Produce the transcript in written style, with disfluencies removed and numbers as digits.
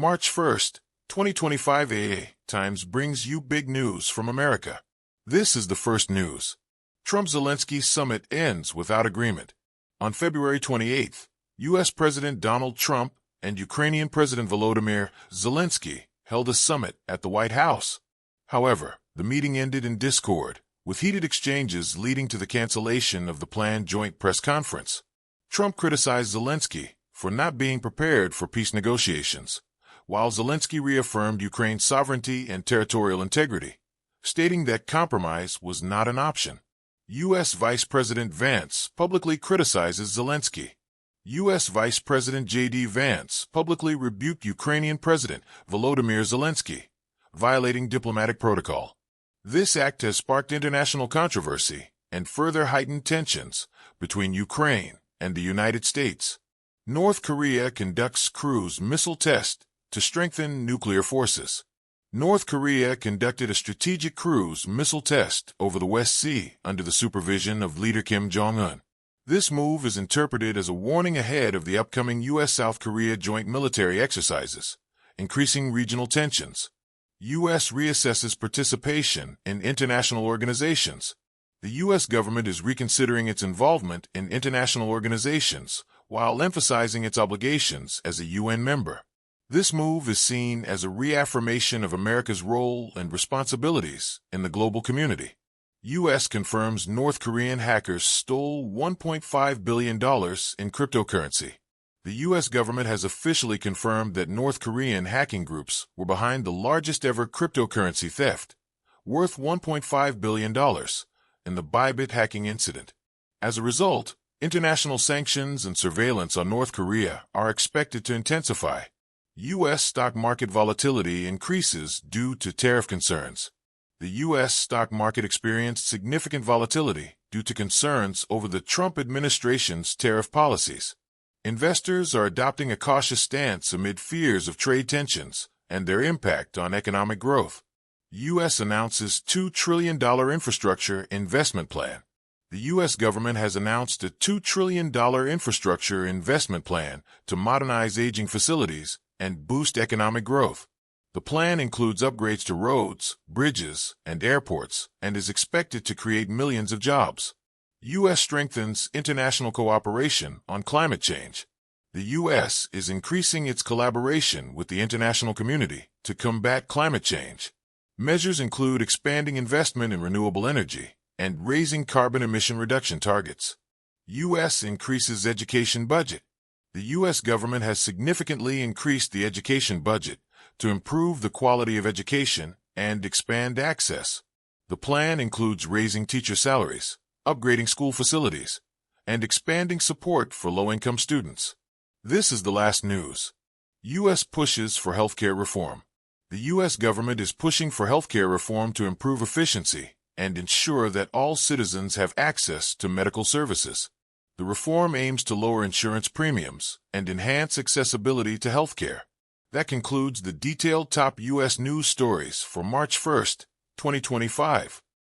March 1st, 2025 J.JTimes brings you big news from America. This is the first news. Trump-Zelensky summit ends without agreement. On February 28th, U.S. President Donald Trump and Ukrainian President Volodymyr Zelensky held a summit at the White House. However, the meeting ended in discord, with heated exchanges leading to the cancellation of the planned joint press conference. Trump criticized Zelensky for not being prepared for peace negotiations, while Zelensky reaffirmed Ukraine's sovereignty and territorial integrity, stating that compromise was not an option. U.S. Vice President Vance publicly criticizes Zelensky. U.S. Vice President J.D. Vance publicly rebuked Ukrainian President Volodymyr Zelensky, violating diplomatic protocol. This act has sparked international controversy and further heightened tensions between Ukraine and the United States. North Korea conducts cruise missile test to strengthen nuclear forces. North Korea conducted a strategic cruise missile test over the West Sea under the supervision of leader Kim Jong-un. This move is interpreted as a warning ahead of the upcoming U.S. South Korea joint military exercises, increasing regional tensions. U.S. reassesses participation in international organizations. The U.S. government is reconsidering its involvement in international organizations while emphasizing its obligations as a UN member. This move is seen as a reaffirmation of America's role and responsibilities in the global community. U.S. confirms North Korean hackers stole $1.5 billion in cryptocurrency. The U.S. government has officially confirmed that North Korean hacking groups were behind the largest ever cryptocurrency theft, worth $1.5 billion, in the Bybit hacking incident. As a result, international sanctions and surveillance on North Korea are expected to intensify. U.S. stock market volatility increases due to tariff concerns. The U.S. stock market experienced significant volatility due to concerns over the Trump administration's tariff policies. Investors are adopting a cautious stance amid fears of trade tensions and their impact on economic growth. U.S. announces $2 trillion infrastructure investment plan. The U.S. government has announced a $2 trillion infrastructure investment plan to modernize aging facilities and boost economic growth. The plan includes upgrades to roads, bridges, and airports, and is expected to create millions of jobs. U.S. strengthens international cooperation on climate change. The U.S. is increasing its collaboration with the international community to combat climate change. Measures include expanding investment in renewable energy and raising carbon emission reduction targets. U.S. increases education budget. The U.S. government has significantly increased the education budget to improve the quality of education and expand access. The plan includes raising teacher salaries, upgrading school facilities, and expanding support for low-income students. This is the last news. U.S. pushes for healthcare reform. The U.S. government is pushing for healthcare reform to improve efficiency and ensure that all citizens have access to medical services. The reform aims to lower insurance premiums and enhance accessibility to healthcare. That concludes the detailed top U.S. news stories for March 1st, 2025.